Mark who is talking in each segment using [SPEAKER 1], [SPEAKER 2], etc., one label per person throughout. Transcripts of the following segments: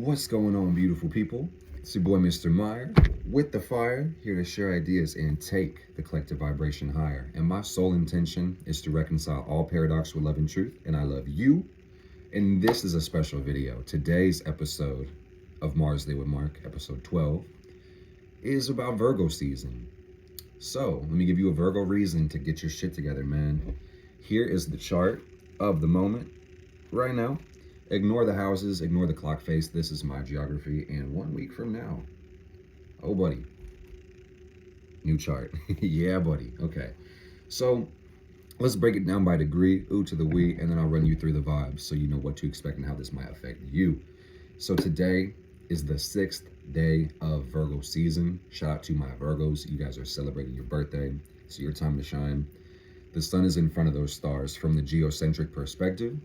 [SPEAKER 1] What's going on, beautiful people? It's your boy, Mr. Meyer, with the fire, here to share ideas and take the collective vibration higher. And my sole intention is to reconcile all paradox with love and truth. And I love you. And this is a special video. Today's episode of Mars Day with Mark, episode 12, is about Virgo season. So let me give you a Virgo reason to get your shit together, man. Here is the chart of the moment right now. Ignore the houses, ignore the clock face. This is my geography. And 1 week from now, oh, buddy, new chart. Yeah, buddy. Okay. So let's break it down by degree, ooh to the we, and then I'll run you through the vibes so you know what to expect and how this might affect you. So today is the 6th day of Virgo season. Shout out to my Virgos. You guys are celebrating your birthday. It's your time to shine. The sun is in front of those stars from the geocentric perspective.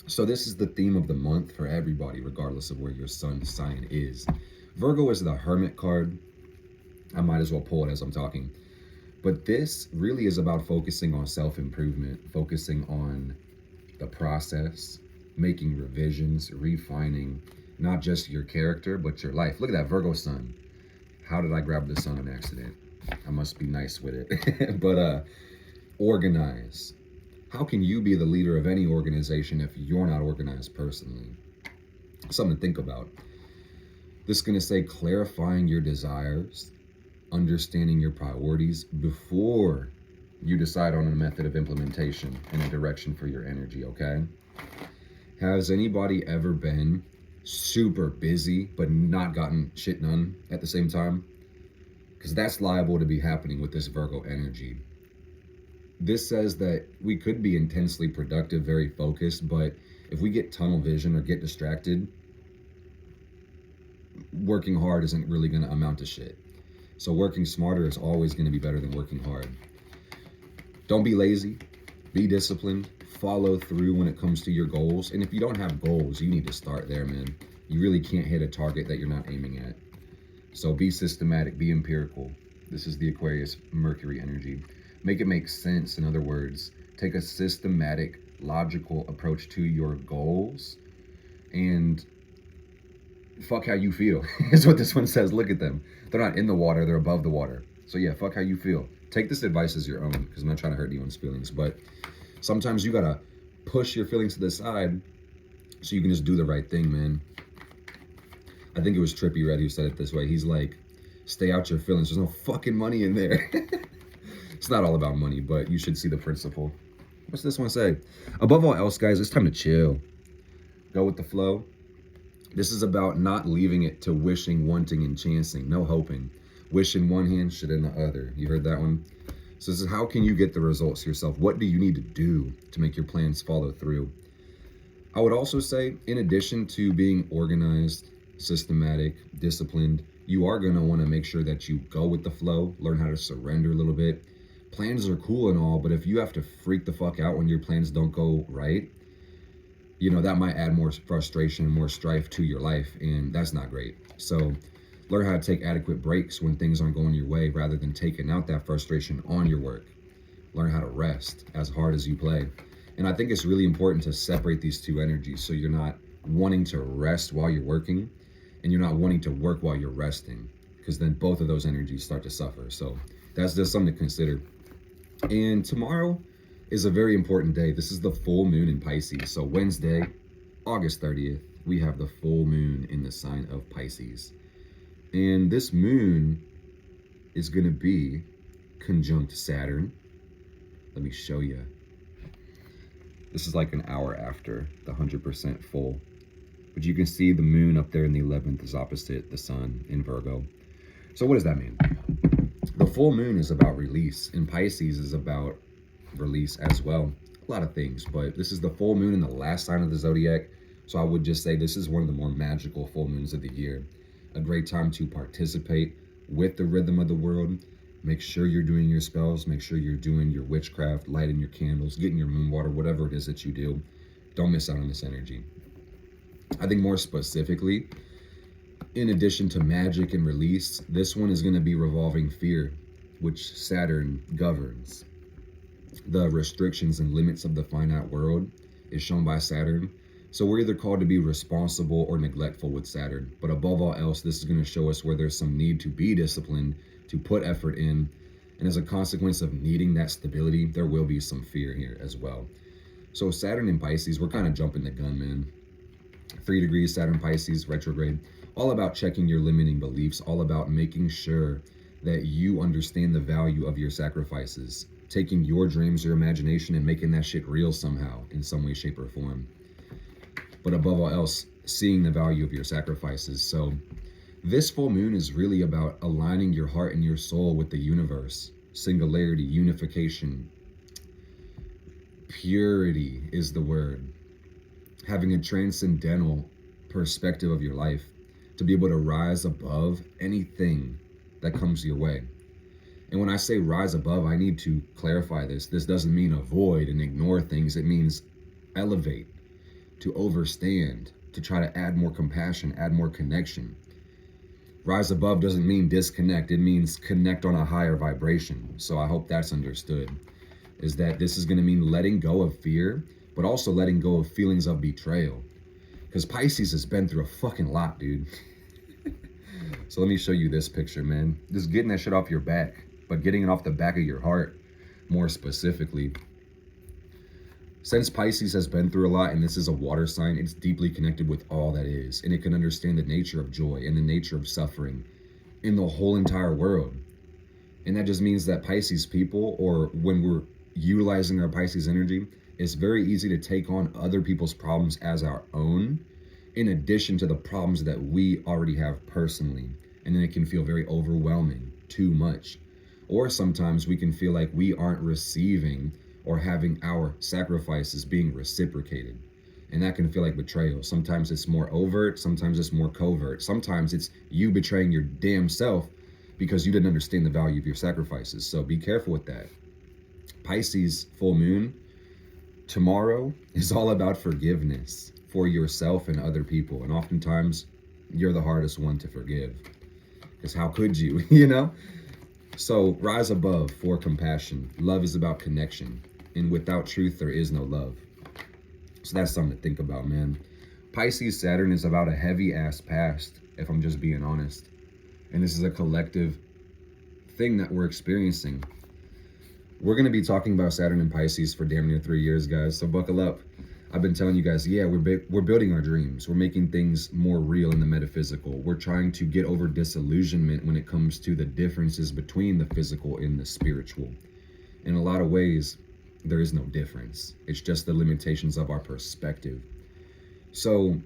[SPEAKER 1] So this is the theme of the month for everybody, regardless of where your sun sign is. Virgo is the Hermit card. I might as well pull it as I'm talking. But this really is about focusing on self-improvement, focusing on the process, making revisions, refining not just your character, but your life. Look at that Virgo sun. How did I grab the sun on accident? I must be nice with it. But organize. How can you be the leader of any organization if you're not organized personally? Something to think about. This is going to say clarifying your desires, understanding your priorities before you decide on a method of implementation and a direction for your energy, okay? Has anybody ever been super busy but not gotten shit done at the same time? Because that's liable to be happening with this Virgo energy. This says that we could be intensely productive, very focused, but if we get tunnel vision or get distracted, working hard isn't really going to amount to shit. So working smarter is always going to be better than working hard. Don't be lazy, be disciplined, follow through when it comes to your goals. And if you don't have goals, you need to start there, man. You really can't hit a target that you're not aiming at. So be systematic, be empirical. This is the Aquarius Mercury energy. Make it make sense. In other words, take a systematic, logical approach to your goals and fuck how you feel is what this one says. Look at them. They're not in the water, they're above the water. So yeah, fuck how you feel. Take this advice as your own, because I'm not trying to hurt anyone's feelings, but sometimes you gotta push your feelings to the side so you can just do the right thing, man. I think it was Trippie Redd who said it this way. He's like, stay out your feelings. There's no fucking money in there. It's not all about money, but you should see the principle. What's this one say? Above all else, guys, it's time to chill. Go with the flow. This is about not leaving it to wishing, wanting, and chancing. No hoping. Wish in one hand, shit in the other. You heard that one? So this is how can you get the results yourself? What do you need to do to make your plans follow through? I would also say, in addition to being organized, systematic, disciplined, you are going to want to make sure that you go with the flow, learn how to surrender a little bit. Plans are cool and all, but if you have to freak the fuck out when your plans don't go right, you know, that might add more frustration, more strife to your life, and that's not great. So learn how to take adequate breaks when things aren't going your way rather than taking out that frustration on your work. Learn how to rest as hard as you play. And I think it's really important to separate these two energies so you're not wanting to rest while you're working and you're not wanting to work while you're resting, because then both of those energies start to suffer. So that's just something to consider. And tomorrow is a very important day. This is the full moon in Pisces. So Wednesday, August 30th, we have the full moon in the sign of Pisces. And this moon is going to be conjunct Saturn. Let me show you. This is like an hour after the 100% full. But you can see the moon up there in the 11th is opposite the sun in Virgo. So what does that mean? The full moon is about release, and Pisces is about release as well. A lot of things, but this is the full moon in the last sign of the zodiac. So I would just say this is one of the more magical full moons of the year. A great time to participate with the rhythm of the world. Make sure you're doing your spells. Make sure you're doing your witchcraft, lighting your candles, getting your moon water, whatever it is that you do. Don't miss out on this energy. I think more specifically, in addition to magic and release, this one is going to be revolving fear, which Saturn governs. The restrictions and limits of the finite world is shown by Saturn, So we're either called to be responsible or neglectful with Saturn. But above all else, this is going to show us where there's some need to be disciplined, to put effort in. And as a consequence of needing that stability, there will be some fear here as well. So Saturn in Pisces, we're kind of jumping the gun, man. 3 degrees, Saturn Pisces, retrograde. All about checking your limiting beliefs, all about making sure that you understand the value of your sacrifices, taking your dreams, your imagination, and making that shit real somehow, in some way, shape, or form. But above all else, seeing the value of your sacrifices. So this full moon is really about aligning your heart and your soul with the universe. Singularity, unification, purity is the word. Having a transcendental perspective of your life, to be able to rise above anything that comes your way. And when I say rise above, I need to clarify this. This doesn't mean avoid and ignore things. It means elevate, to overstand, to try to add more compassion, add more connection. Rise above doesn't mean disconnect. It means connect on a higher vibration. So I hope that's understood, is that this is going to mean letting go of fear, but also letting go of feelings of betrayal. Because Pisces has been through a fucking lot, dude. So let me show you this picture, man. Just getting that shit off your back, but getting it off the back of your heart, more specifically. Since Pisces has been through a lot, and this is a water sign, it's deeply connected with all that is. And it can understand the nature of joy and the nature of suffering in the whole entire world. And that just means that Pisces people, or when we're utilizing our Pisces energy, it's very easy to take on other people's problems as our own, in addition to the problems that we already have personally. And then it can feel very overwhelming, too much. Or sometimes we can feel like we aren't receiving or having our sacrifices being reciprocated. And that can feel like betrayal. Sometimes it's more overt, sometimes it's more covert. Sometimes it's you betraying your damn self because you didn't understand the value of your sacrifices. So be careful with that. Pisces full moon tomorrow is all about forgiveness for yourself and other people. And oftentimes you're the hardest one to forgive. Because how could you, you know? So rise above for compassion. Love is about connection. And without truth, there is no love. So that's something to think about, man. Pisces Saturn is about a heavy ass past, if I'm just being honest. And this is a collective thing that we're experiencing. We're going to be talking about Saturn and Pisces for damn near 3 years, guys. So buckle up. I've been telling you guys, yeah, we're building our dreams. We're making things more real in the metaphysical. We're trying to get over disillusionment when it comes to the differences between the physical and the spiritual. In a lot of ways, there is no difference. It's just the limitations of our perspective. So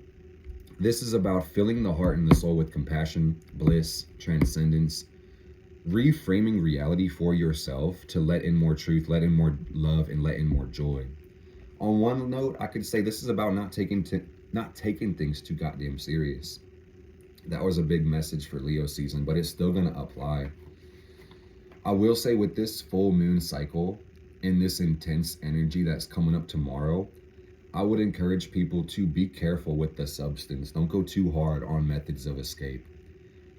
[SPEAKER 1] this is about filling the heart and the soul with compassion, bliss, transcendence, reframing reality for yourself to let in more truth, let in more love, and let in more joy. On one note, I could say this is about not taking things too goddamn serious. That was a big message for Leo season, but it's still going to apply. I will say with this full moon cycle and this intense energy that's coming up tomorrow, I would encourage people to be careful with the substance. Don't go too hard on methods of escape.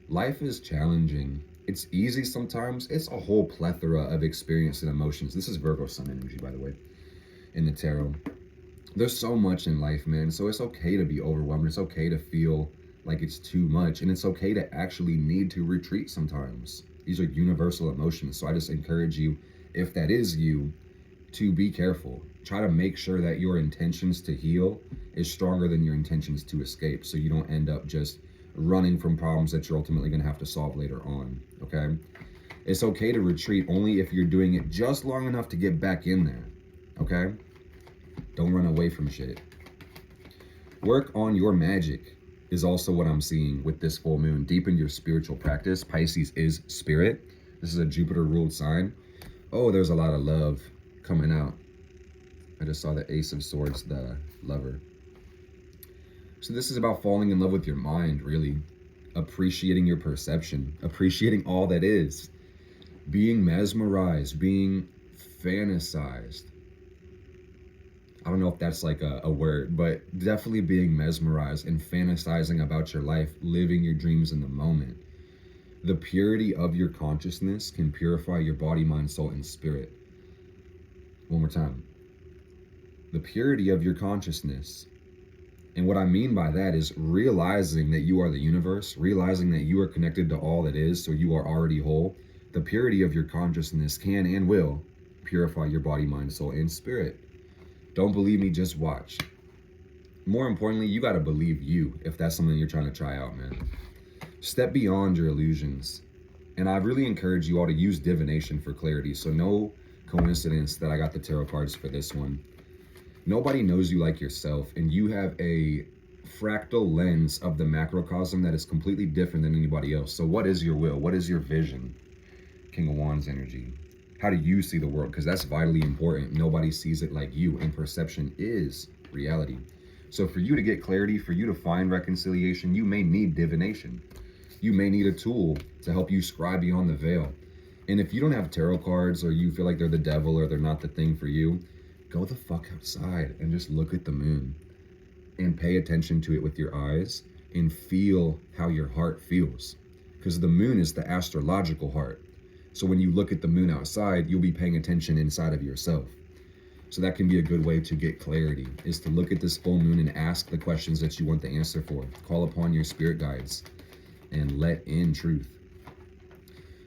[SPEAKER 1] Life is challenging. It's easy sometimes. It's a whole plethora of experience and emotions. This is Virgo sun energy, by the way, in the tarot. There's so much in life, man. So it's okay to be overwhelmed. It's okay to feel like it's too much. And it's okay to actually need to retreat sometimes. These are universal emotions. So I just encourage you, if that is you, to be careful. Try to make sure that your intentions to heal is stronger than your intentions to escape, so you don't end up just running from problems that you're ultimately going to have to solve later on, okay? It's okay to retreat only if you're doing it just long enough to get back in there, okay? Don't run away from shit. Work on your magic is also what I'm seeing with this full moon. Deepen your spiritual practice. Pisces is spirit. This is a Jupiter-ruled sign. Oh, there's a lot of love coming out. I just saw the Ace of Swords, the lover. So this is about falling in love with your mind, really. Appreciating your perception. Appreciating all that is. Being mesmerized. Being fantasized. I don't know if that's like a word, but definitely being mesmerized and fantasizing about your life. Living your dreams in the moment. The purity of your consciousness can purify your body, mind, soul, and spirit. One more time. The purity of your consciousness And what I mean by that is realizing that you are the universe, realizing that you are connected to all that is, so you are already whole. The purity of your consciousness can and will purify your body, mind, soul, and spirit. Don't believe me, just watch. More importantly, you got to believe you if that's something you're trying to try out, man. Step beyond your illusions. And I really encourage you all to use divination for clarity. So no coincidence that I got the tarot cards for this one. Nobody knows you like yourself, and you have a fractal lens of the macrocosm that is completely different than anybody else. So what is your will? What is your vision? King of Wands energy. How do you see the world? Because that's vitally important. Nobody sees it like you, and perception is reality. So for you to get clarity, for you to find reconciliation, you may need divination. You may need a tool to help you scry beyond the veil. And if you don't have tarot cards, or you feel like they're the devil or they're not the thing for you, go the fuck outside and just look at the moon and pay attention to it with your eyes and feel how your heart feels. Because the moon is the astrological heart. So when you look at the moon outside, you'll be paying attention inside of yourself. So that can be a good way to get clarity, is to look at this full moon and ask the questions that you want the answer for. Call upon your spirit guides and let in truth.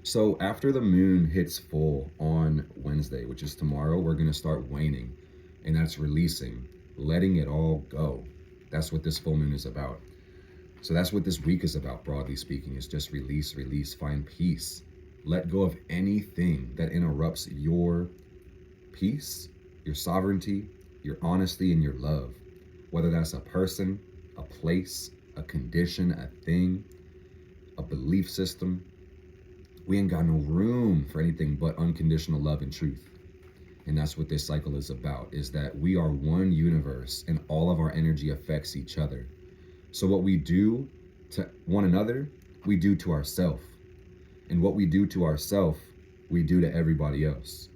[SPEAKER 1] So after the moon hits full on Wednesday, which is tomorrow, we're going to start waning. And that's releasing, letting it all go. That's what this full moon is about. So that's what this week is about, broadly speaking, is just release, release, find peace. Let go of anything that interrupts your peace, your sovereignty, your honesty, and your love. Whether that's a person, a place, a condition, a thing, a belief system. We ain't got no room for anything but unconditional love and truth. And that's what this cycle is about, is that we are one universe and all of our energy affects each other. So what we do to one another, we do to ourselves. And what we do to ourselves, we do to everybody else.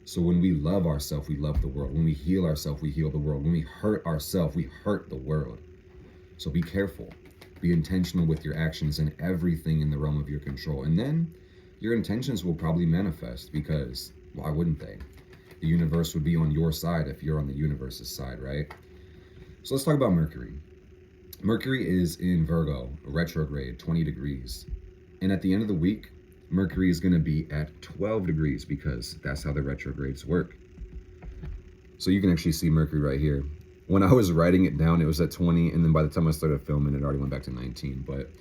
[SPEAKER 1] So when we love ourselves, we love the world. When we heal ourselves, we heal the world. When we hurt ourselves, we hurt the world. So be careful. Be intentional with your actions and everything in the realm of your control. And then your intentions will probably manifest, because why wouldn't they? The universe would be on your side if you're on the universe's side, right? So let's talk about Mercury. Mercury is in Virgo, retrograde, 20 degrees. And at the end of the week, Mercury is going to be at 12 degrees because that's how the retrogrades work. So you can actually see Mercury right here. When I was writing it down, it was at 20, and then by the time I started filming, it already went back to 19. But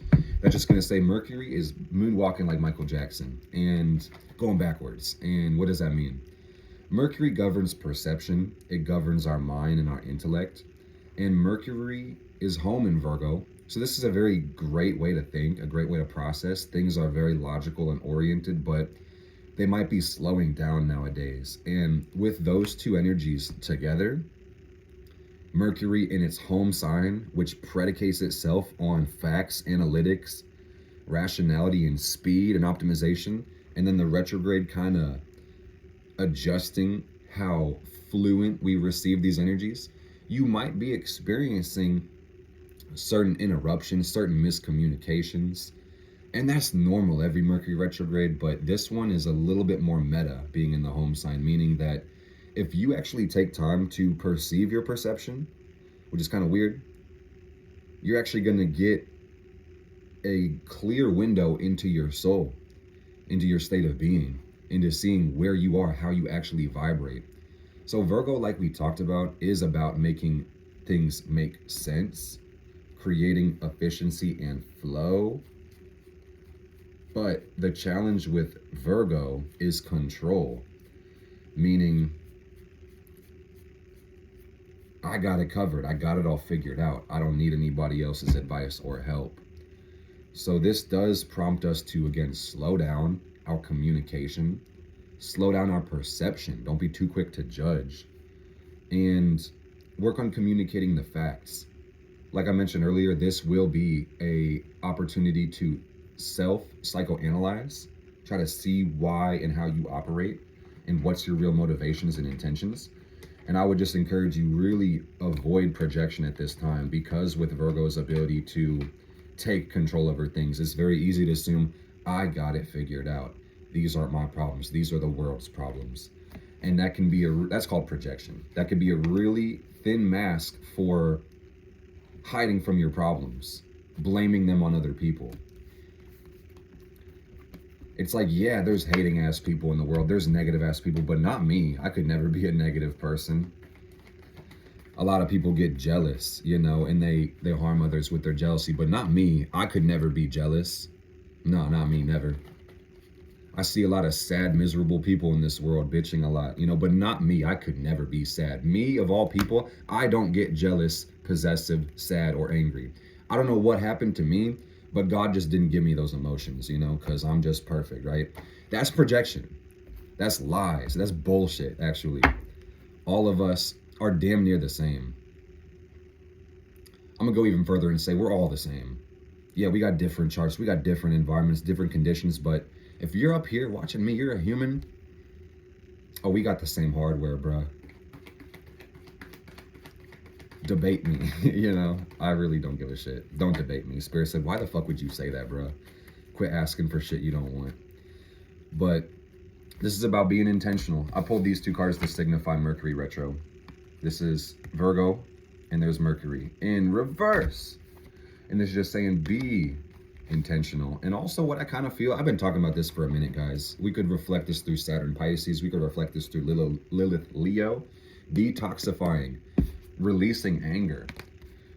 [SPEAKER 1] that's just going to say Mercury is moonwalking like Michael Jackson and going backwards. And what does that mean? Mercury governs perception. It governs our mind and our intellect. And Mercury is home in Virgo. So this is a very great way to think, a great way to process. Things are very logical and oriented, but they might be slowing down nowadays. And with those two energies together, Mercury in its home sign, which predicates itself on facts, analytics, rationality, and speed and optimization, and then the retrograde kind of adjusting how fluent we receive these energies, you might be experiencing certain interruptions, certain miscommunications, and that's normal every Mercury retrograde. But this one is a little bit more meta, being in the home sign, meaning that if you actually take time to perceive your perception, which is kind of weird, you're actually going to get a clear window into your soul, into your state of being, into seeing where you are, how you actually vibrate. So Virgo, like we talked about, is about making things make sense, creating efficiency and flow. But the challenge with Virgo is control, meaning I got it covered. I got it all figured out. I don't need anybody else's advice or help. So this does prompt us to, again, slow down our communication, slow down our perception. Don't be too quick to judge, and work on communicating the facts. Like I mentioned earlier, this will be a opportunity to psychoanalyze, try to see why and how you operate and what's your real motivations and intentions. And I would just encourage you really avoid projection at this time, because with Virgo's ability to take control over things, it's very easy to assume, I got it figured out. These aren't my problems. These are the world's problems. And that can be that's called projection. That could be a really thin mask for hiding from your problems, blaming them on other people. It's like, yeah, there's hating ass people in the world, there's negative ass people, but not me. I could never be a negative person. A lot of people get jealous, you know, and they harm others with their jealousy, but not me. I could never be jealous. No, not me, never. I see a lot of sad, miserable people in this world bitching a lot, you know, but not me. I could never be sad. Me, of all people, I don't get jealous, possessive, sad, or angry. I don't know what happened to me, but God just didn't give me those emotions, you know, because I'm just perfect, right? That's projection. That's lies. That's bullshit, actually. All of us are damn near the same. I'm gonna go even further and say we're all the same. Yeah, we got different charts, we got different environments, different conditions, but if you're up here watching me, you're a human. Oh, we got the same hardware, bruh. Debate me, you know? I really don't give a shit. Don't debate me. Spirit said, why the fuck would you say that, bruh? Quit asking for shit you don't want. But this is about being intentional. I pulled these two cards to signify Mercury retro. This is Virgo, and there's Mercury in reverse. And this is just saying be intentional. And also what I kind of feel, I've been talking about this for a minute, guys. We could reflect this through Saturn Pisces. We could reflect this through Lilith Leo. Detoxifying, releasing anger.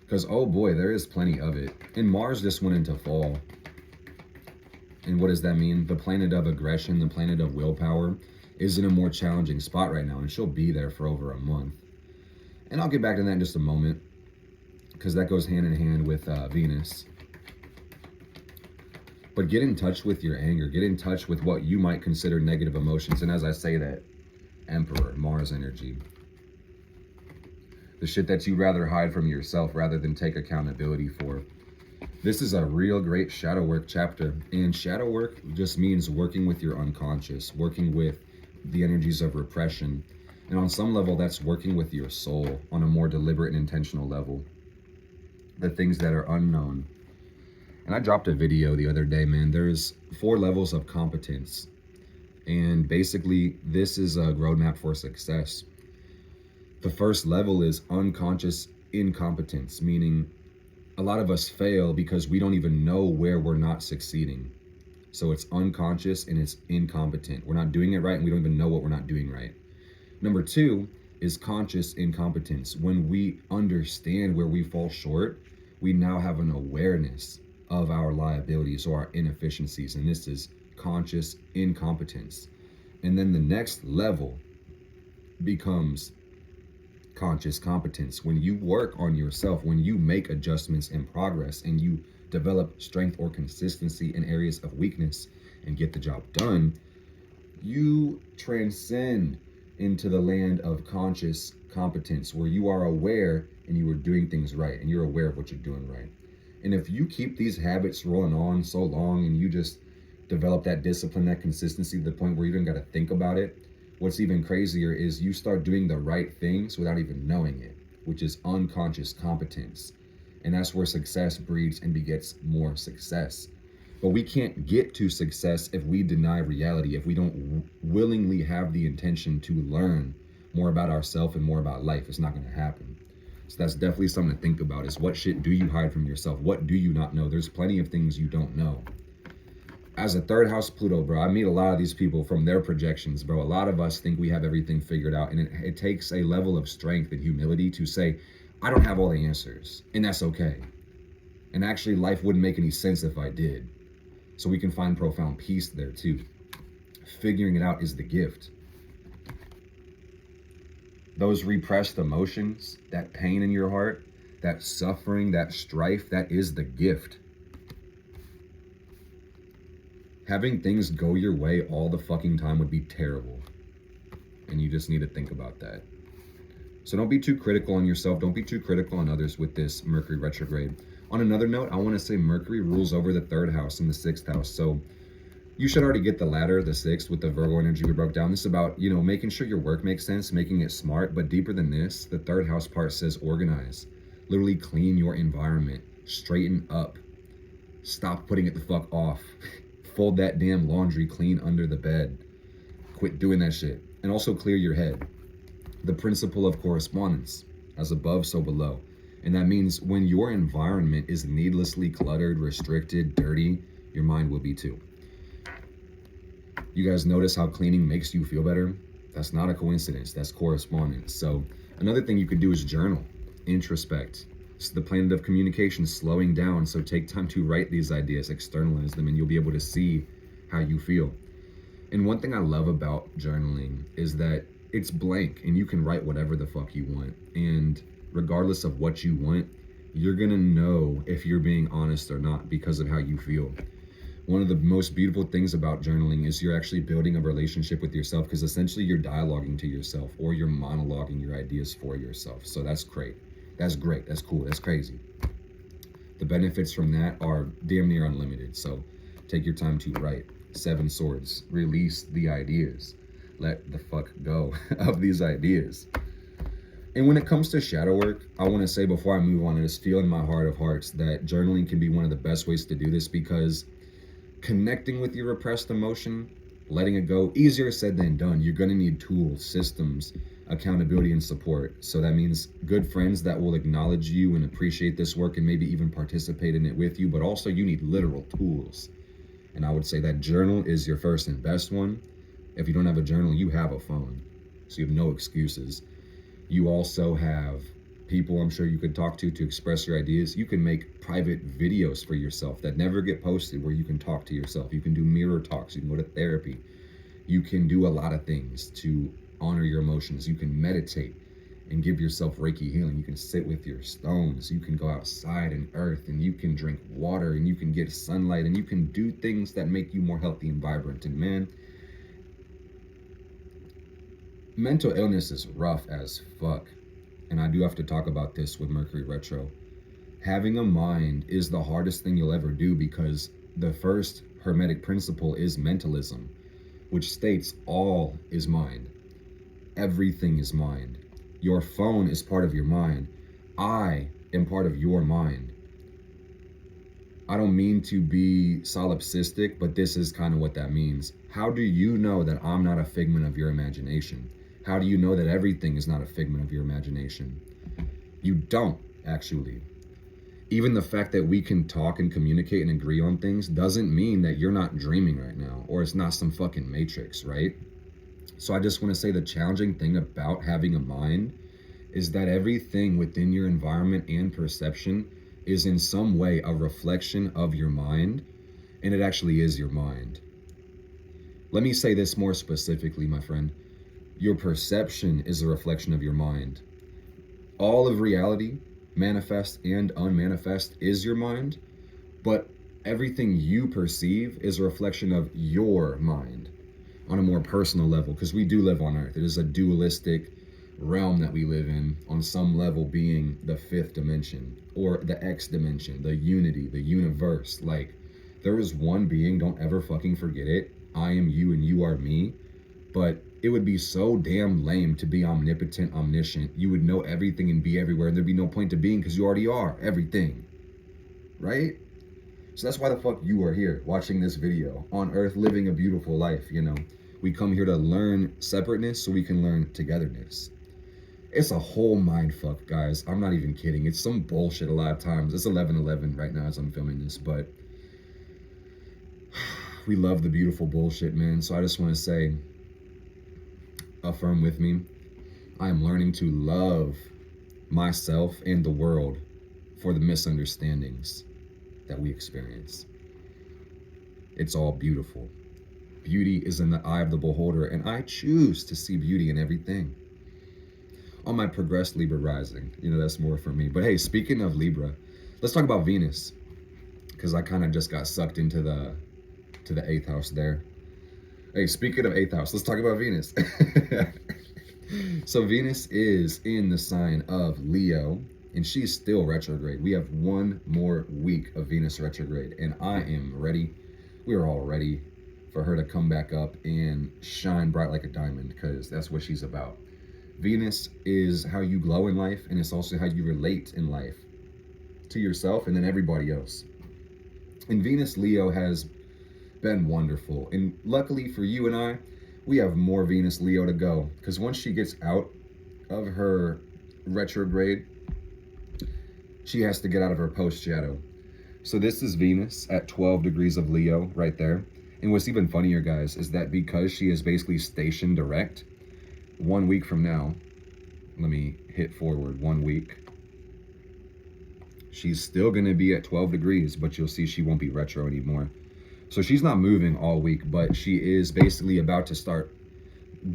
[SPEAKER 1] Because, oh boy, there is plenty of it. And Mars just went into fall. And what does that mean? The planet of aggression, the planet of willpower, is in a more challenging spot right now. And she'll be there for over a month. And I'll get back to that in just a moment, because that goes hand in hand with Venus. But get in touch with your anger. Get in touch with what you might consider negative emotions. And as I say that, Emperor, Mars energy. The shit that you'd rather hide from yourself rather than take accountability for. This is a real great shadow work chapter. And shadow work just means working with your unconscious, working with the energies of repression. And on some level, that's working with your soul on a more deliberate and intentional level. The things that are unknown. And I dropped a video the other day, man. There's 4 levels of competence. And basically, this is a roadmap for success. The first level is unconscious incompetence, meaning a lot of us fail because we don't even know where we're not succeeding. So it's unconscious and it's incompetent. We're not doing it right and we don't even know what we're not doing right. Number 2 is conscious incompetence. When we understand where we fall short, we now have an awareness of our liabilities or our inefficiencies, and this is conscious incompetence. And then the next level becomes conscious competence. When you work on yourself, when you make adjustments and progress, and you develop strength or consistency in areas of weakness and get the job done, you transcend into the land of conscious competence, where you are aware and you are doing things right and you're aware of what you're doing right. And if you keep these habits rolling on so long and you just develop that discipline, that consistency to the point where you don't got to think about it, what's even crazier is you start doing the right things without even knowing it, which is unconscious competence. And that's where success breeds and begets more success. But we can't get to success if we deny reality, if we don't willingly have the intention to learn more about ourselves and more about life. It's not going to happen. So that's definitely something to think about, is what shit do you hide from yourself? What do you not know? There's plenty of things you don't know. As a 3rd house Pluto, bro, I meet a lot of these people from their projections, bro. A lot of us think we have everything figured out, and it takes a level of strength and humility to say, I don't have all the answers, and that's okay. And actually, life wouldn't make any sense if I did. So we can find profound peace there too. Figuring it out is the gift. Those repressed emotions, that pain in your heart, that suffering, that strife, that is the gift. Having things go your way all the fucking time would be terrible. And you just need to think about that. So don't be too critical on yourself. Don't be too critical on others with this Mercury retrograde. On another note, I want to say Mercury rules over the 3rd house and the 6th house. So you should already get the latter, the 6th, with the Virgo energy we broke down. This is about, you know, making sure your work makes sense, making it smart. But deeper than this, the 3rd house part says organize. Literally clean your environment. Straighten up. Stop putting it the fuck off. Fold that damn laundry clean under the bed. Quit doing that shit. And also clear your head. The principle of correspondence. As above, so below. And that means when your environment is needlessly cluttered, restricted, dirty, your mind will be too. You guys notice how cleaning makes you feel better? That's not a coincidence, that's correspondence. So another thing you could do is journal, introspect. It's the planet of communication slowing down, so take time to write these ideas, externalize them, and you'll be able to see how you feel. And one thing I love about journaling is that it's blank and you can write whatever the fuck you want. And regardless of what you want, you're gonna know if you're being honest or not because of how you feel. One of the most beautiful things about journaling is you're actually building a relationship with yourself, because essentially you're dialoguing to yourself, or you're monologuing your ideas for yourself. So that's great. That's great. That's cool. That's crazy. The benefits from that are damn near unlimited. So take your time to write. 7 swords. Release the ideas. Let the fuck go of these ideas. And when it comes to shadow work, I want to say before I move on, I just feel in my heart of hearts that journaling can be one of the best ways to do this, because connecting with your repressed emotion, letting it go, easier said than done. You're going to need tools, systems, accountability, and support. So that means good friends that will acknowledge you and appreciate this work and maybe even participate in it with you. But also you need literal tools. And I would say that journal is your first and best one. If you don't have a journal, you have a phone. So you have no excuses. You also have people I'm sure you could talk to express your ideas. You can make private videos for yourself that never get posted where you can talk to yourself. You can do mirror talks. You can go to therapy. You can do a lot of things to honor your emotions. You can meditate and give yourself Reiki healing. You can sit with your stones. You can go outside and earth, and you can drink water, and you can get sunlight, and you can do things that make you more healthy and vibrant. And man, mental illness is rough as fuck. And I do have to talk about this with Mercury retro. Having a mind is the hardest thing you'll ever do, because the first hermetic principle is mentalism, which states all is mind. Everything is mind. Your phone is part of your mind. I am part of your mind. I don't mean to be solipsistic, but this is kind of what that means. How do you know that I'm not a figment of your imagination? How do you know that everything is not a figment of your imagination? You don't, actually. Even the fact that we can talk and communicate and agree on things doesn't mean that you're not dreaming right now, or it's not some fucking matrix, right? So I just want to say the challenging thing about having a mind is that everything within your environment and perception is in some way a reflection of your mind, and it actually is your mind. Let me say this more specifically, my friend. Your perception is a reflection of your mind. All of reality, manifest and unmanifest, is your mind, but everything you perceive is a reflection of your mind on a more personal level, because we do live on Earth. It is a dualistic realm that we live in, on some level being the 5th dimension, or the X dimension, the unity, the universe. Like, there is one being, don't ever fucking forget it. I am you and you are me. But it would be so damn lame to be omnipotent, omniscient. You would know everything and be everywhere, and there'd be no point to being, because you already are everything, right? So that's why the fuck you are here watching this video on Earth, living a beautiful life. You know, we come here to learn separateness so we can learn togetherness. It's a whole mind fuck, guys. I'm not even kidding. It's some bullshit a lot of times. It's 11:11 right now as I'm filming this, but we love the beautiful bullshit, man. So I just want to say, affirm with me. I am learning to love myself and the world for the misunderstandings that we experience. It's all beautiful. Beauty is in the eye of the beholder, and I choose to see beauty in everything. On my progressed Libra rising, you know, that's more for me. But hey, speaking of Libra, let's talk about Venus, because I kind of just got sucked into the 8th house there. Hey, speaking of 8th house, let's talk about Venus. So Venus is in the sign of Leo, and she's still retrograde. We have one more week of Venus retrograde, and I am ready. We are all ready for her to come back up and shine bright like a diamond, because that's what she's about. Venus is how you glow in life, and it's also how you relate in life to yourself and then everybody else. And Venus Leo has been wonderful, and luckily for you and I, we have more Venus Leo to go, because once she gets out of her retrograde, she has to get out of her post shadow. So this is Venus at 12 degrees of Leo right there. And what's even funnier, guys, is that because she is basically stationed direct, 1 week from now, let me hit forward 1 week. She's still going to be at 12 degrees, but you'll see she won't be retro anymore. So she's not moving all week, but she is basically about to start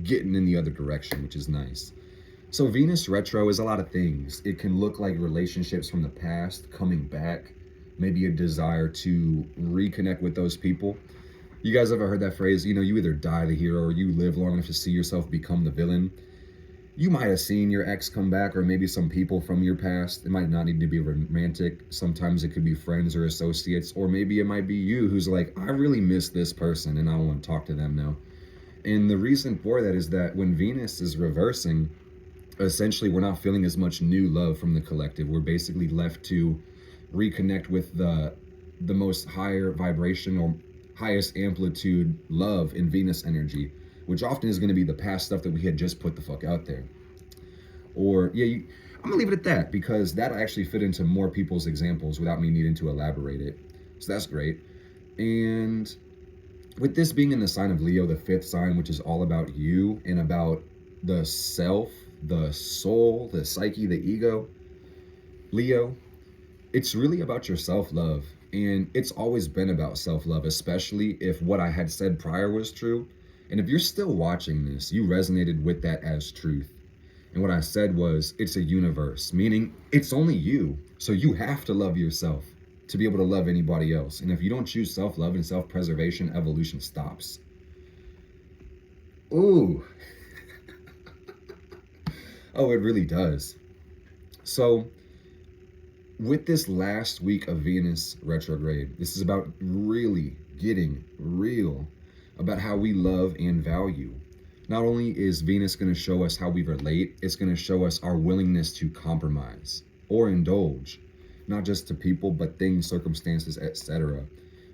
[SPEAKER 1] getting in the other direction, which is nice. So Venus retro is a lot of things. It can look like relationships from the past coming back, maybe a desire to reconnect with those people. You guys ever heard that phrase, you know, you either die the hero or you live long enough to see yourself become the villain? You might have seen your ex come back, or maybe some people from your past. It might not need to be romantic. Sometimes it could be friends or associates, or maybe it might be you who's like, I really miss this person and I want to talk to them now. And the reason for that is that when Venus is reversing, essentially we're not feeling as much new love from the collective. We're basically left to reconnect with the most higher vibration or highest amplitude love in Venus energy, which often is going to be the past stuff that we had just put the fuck out there. Or I'm gonna leave it at that, because that actually fit into more people's examples without me needing to elaborate it. So that's great. And with this being in the sign of Leo, the 5th sign, which is all about you and about the self, the soul, the psyche, the ego, Leo, it's really about your self-love. And it's always been about self-love, especially if what I had said prior was true. And if you're still watching this, you resonated with that as truth. And what I said was, it's a universe, meaning it's only you. So you have to love yourself to be able to love anybody else. And if you don't choose self-love and self-preservation, evolution stops. Ooh. Oh, it really does. So with this last week of Venus retrograde, this is about really getting real about how we love and value. Not only is Venus going to show us how we relate, it's going to show us our willingness to compromise or indulge, not just to people, but things, circumstances, etc.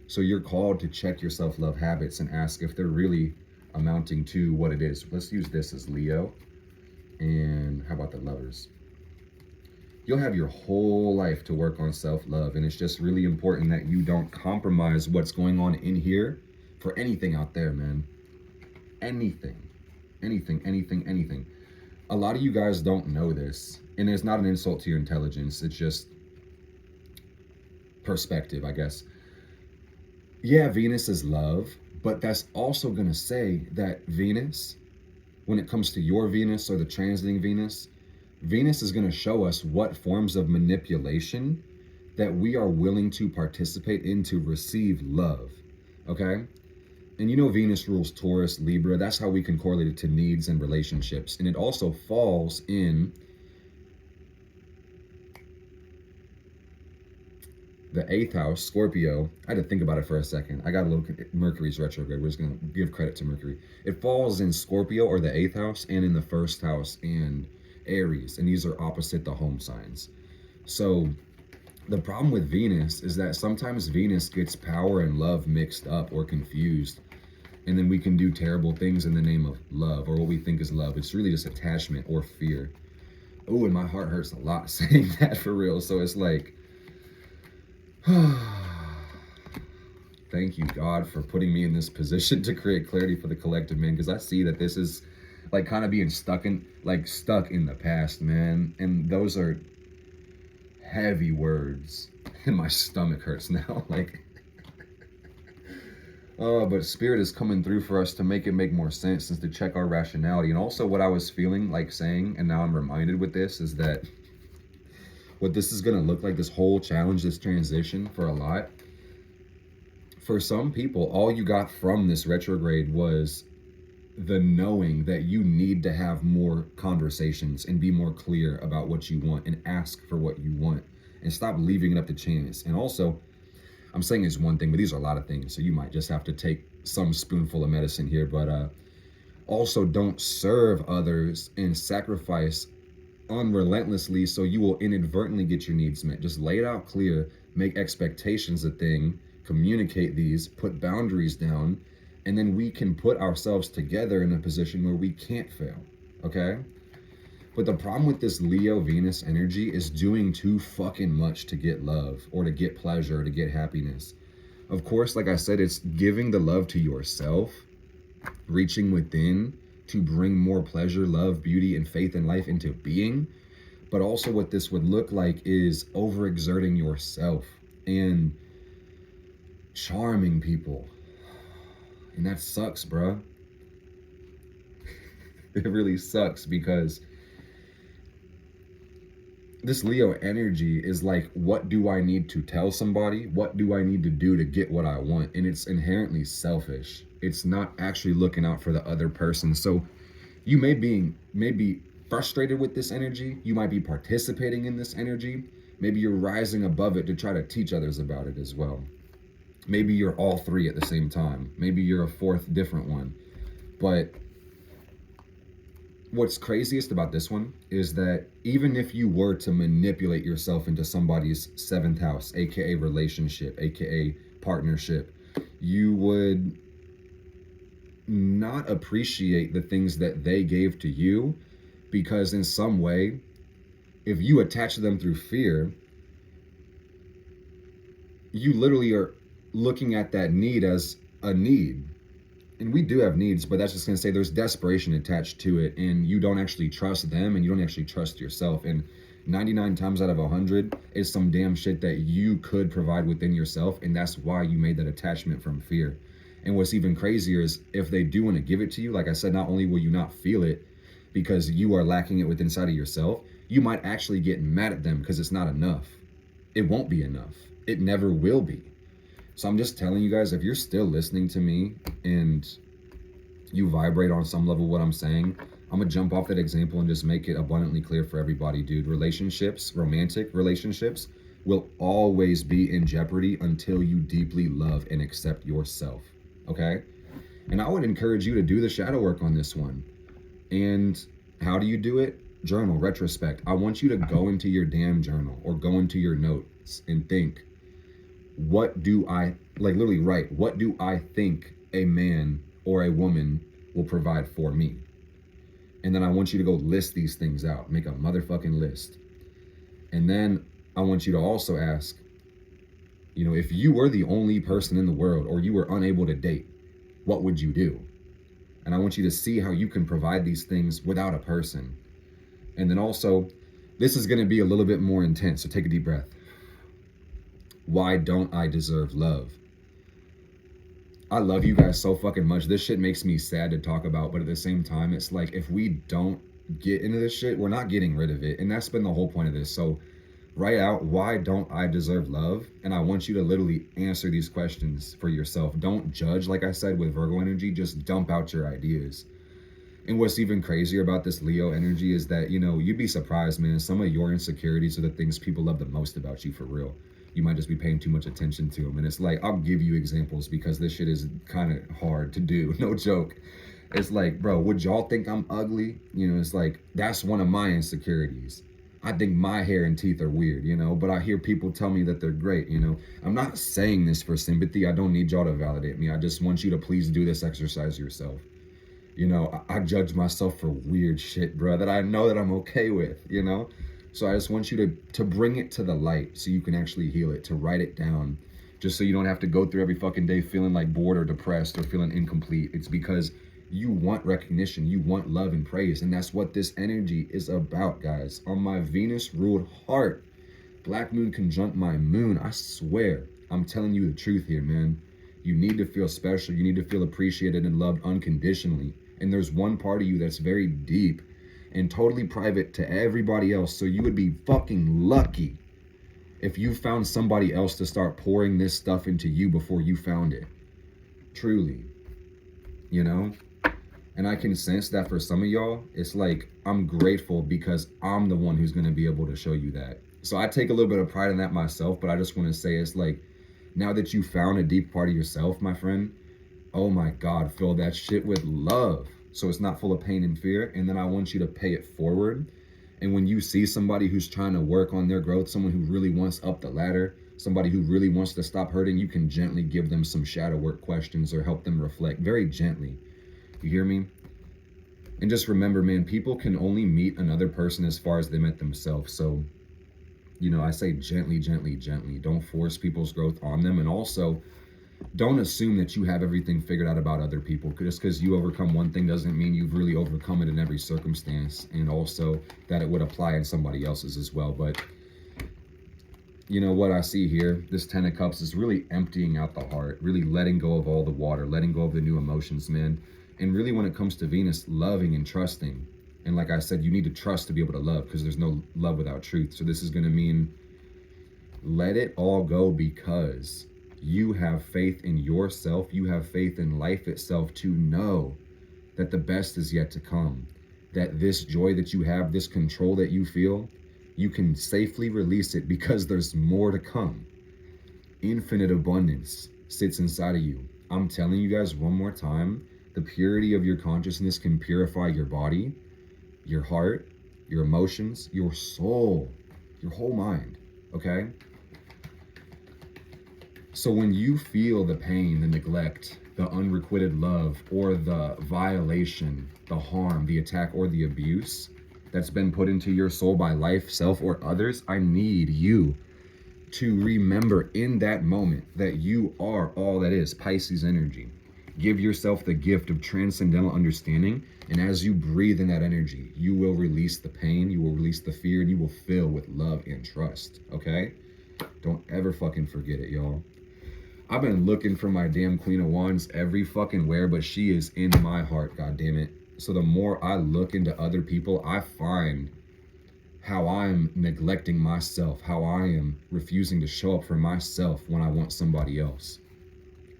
[SPEAKER 1] So you're called to check your self-love habits and ask if they're really amounting to what it is. Let's use this as Leo. And how about the Lovers? You'll have your whole life to work on self-love, and it's just really important that you don't compromise what's going on in here for anything out there, man. Anything. A lot of you guys don't know this, and it's not an insult to your intelligence. It's just perspective, I guess. Yeah, Venus is love, but that's also going to say that Venus, when it comes to your Venus or the transiting Venus, Venus is going to show us what forms of manipulation that we are willing to participate in to receive love, okay? And you know Venus rules Taurus, Libra. That's how we can correlate it to needs and relationships. And it also falls in the 8th house, Scorpio. I had to think about it for a second. I got a little, Mercury's retrograde. We're just going to give credit to Mercury. It falls in Scorpio, or the 8th house, and in the 1st house and Aries. And these are opposite the home signs. So the problem with Venus is that sometimes Venus gets power and love mixed up or confused. And then we can do terrible things in the name of love, or what we think is love. It's really just attachment or fear. Oh, and my heart hurts a lot saying that, for real. So it's like, thank you, God, for putting me in this position to create clarity for the collective, man. Because I see that this is like kind of being stuck in the past, man. And those are heavy words. And my stomach hurts now. Like, oh, but Spirit is coming through for us to make it make more sense and to check our rationality. And also what I was feeling like saying, and now I'm reminded with this, is that what this is going to look like, this whole challenge, this transition for a lot, for some people, all you got from this retrograde was the knowing that you need to have more conversations and be more clear about what you want and ask for what you want and stop leaving it up to chance. And also, I'm saying it's one thing, but these are a lot of things, so you might just have to take some spoonful of medicine here. But also don't serve others and sacrifice unrelentlessly so you will inadvertently get your needs met. Just lay it out clear, make expectations a thing, communicate these, put boundaries down, and then we can put ourselves together in a position where we can't fail, okay? But the problem with this Leo Venus energy is doing too fucking much to get love or to get pleasure or to get happiness. Of course, like I said, it's giving the love to yourself, reaching within to bring more pleasure, love, beauty, and faith in life into being. But also what this would look like is overexerting yourself and charming people. And that sucks, bruh. It really sucks because this Leo energy is like, what do I need to tell somebody? What do I need to do to get what I want? And it's inherently selfish. It's not actually looking out for the other person. So you may be frustrated with this energy. You might be participating in this energy. Maybe you're rising above it to try to teach others about it as well. Maybe you're all three at the same time. Maybe you're a fourth different one. But what's craziest about this one is that even if you were to manipulate yourself into somebody's seventh house, aka relationship, aka partnership, you would not appreciate the things that they gave to you, because in some way, if you attach them through fear, you literally are looking at that need as a need. And we do have needs, but that's just going to say there's desperation attached to it, and you don't actually trust them, and you don't actually trust yourself. And 99 times out of 100 is some damn shit that you could provide within yourself, and that's why you made that attachment from fear. And what's even crazier is if they do want to give it to you, like I said, not only will you not feel it because you are lacking it within inside of yourself, you might actually get mad at them because it's not enough. It won't be enough. It never will be. So I'm just telling you guys, if you're still listening to me and you vibrate on some level what I'm saying, I'm gonna jump off that example and just make it abundantly clear for everybody, dude. Relationships, romantic relationships, will always be in jeopardy until you deeply love and accept yourself, okay? And I would encourage you to do the shadow work on this one. And how do you do it? Journal, retrospect. I want you to go into your damn journal or go into your notes and think, what do I, like literally write, what do I think a man or a woman will provide for me? And then I want you to go list these things out, make a motherfucking list. And then I want you to also ask, you know, if you were the only person in the world or you were unable to date, what would you do? And I want you to see how you can provide these things without a person. And then also, this is going to be a little bit more intense, so take a deep breath. Why don't I deserve love? I love you guys so fucking much. This shit makes me sad to talk about, but at the same time, it's like, if we don't get into this shit, we're not getting rid of it. And that's been the whole point of this. So write out, why don't I deserve love? And I want you to literally answer these questions for yourself. Don't judge, like I said, with Virgo energy. Just dump out your ideas. And what's even crazier about this Leo energy is that, you know, you'd be surprised, man. Some of your insecurities are the things people love the most about you, for real. You might just be paying too much attention to them. And it's like, I'll give you examples because this shit is kind of hard to do. No joke. It's like, bro, would y'all think I'm ugly? You know, it's like, that's one of my insecurities. I think my hair and teeth are weird, you know, but I hear people tell me that they're great, you know. I'm not saying this for sympathy. I don't need y'all to validate me. I just want you to please do this exercise yourself. You know, I judge myself for weird shit, bro, that I know that I'm okay with, you know. So I just want you to bring it to the light so you can actually heal it, to write it down, just so you don't have to go through every fucking day feeling like bored or depressed or feeling incomplete. It's because you want recognition, you want love and praise, and that's what this energy is about, guys. On my Venus-ruled heart, Black Moon conjunct my moon, I swear, I'm telling you the truth here, man. You need to feel special, you need to feel appreciated and loved unconditionally. And there's one part of you that's very deep and totally private to everybody else. So you would be fucking lucky if you found somebody else to start pouring this stuff into you before you found it. Truly. You know? And I can sense that for some of y'all, it's like, I'm grateful because I'm the one who's going to be able to show you that. So I take a little bit of pride in that myself, but I just want to say, it's like, now that you found a deep part of yourself, my friend, oh my God, fill that shit with love. So it's not full of pain and fear. And then I want you to pay it forward. And when you see somebody who's trying to work on their growth, someone who really wants up the ladder, somebody who really wants to stop hurting, you can gently give them some shadow work questions or help them reflect very gently. You hear me? And just remember, man, people can only meet another person as far as they met themselves. So, you know, I say gently, gently, gently. Don't force people's growth on them. And also, don't assume that you have everything figured out about other people. Just because you overcome one thing doesn't mean you've really overcome it in every circumstance. And also that it would apply in somebody else's as well. But you know what I see here, this 10 of Cups is really emptying out the heart, really letting go of all the water, letting go of the new emotions, man. And really when it comes to Venus, loving and trusting. And like I said, you need to trust to be able to love, because there's no love without truth. So this is going to mean let it all go, because you have faith in yourself. You have faith in life itself to know that the best is yet to come. That this joy that you have, this control that you feel, you can safely release it, because there's more to come. Infinite abundance sits inside of you. I'm telling you guys one more time, the purity of your consciousness can purify your body, your heart, your emotions, your soul, your whole mind, okay? So when you feel the pain, the neglect, the unrequited love, or the violation, the harm, the attack, or the abuse that's been put into your soul by life, self, or others, I need you to remember in that moment that you are all that is, Pisces energy. Give yourself the gift of transcendental understanding, and as you breathe in that energy, you will release the pain, you will release the fear, and you will fill with love and trust, okay? Don't ever fucking forget it, y'all. I've been looking for my damn Queen of Wands every fucking where, but she is in my heart, god damn it. So the more I look into other people, I find how I'm neglecting myself, how I am refusing to show up for myself when I want somebody else.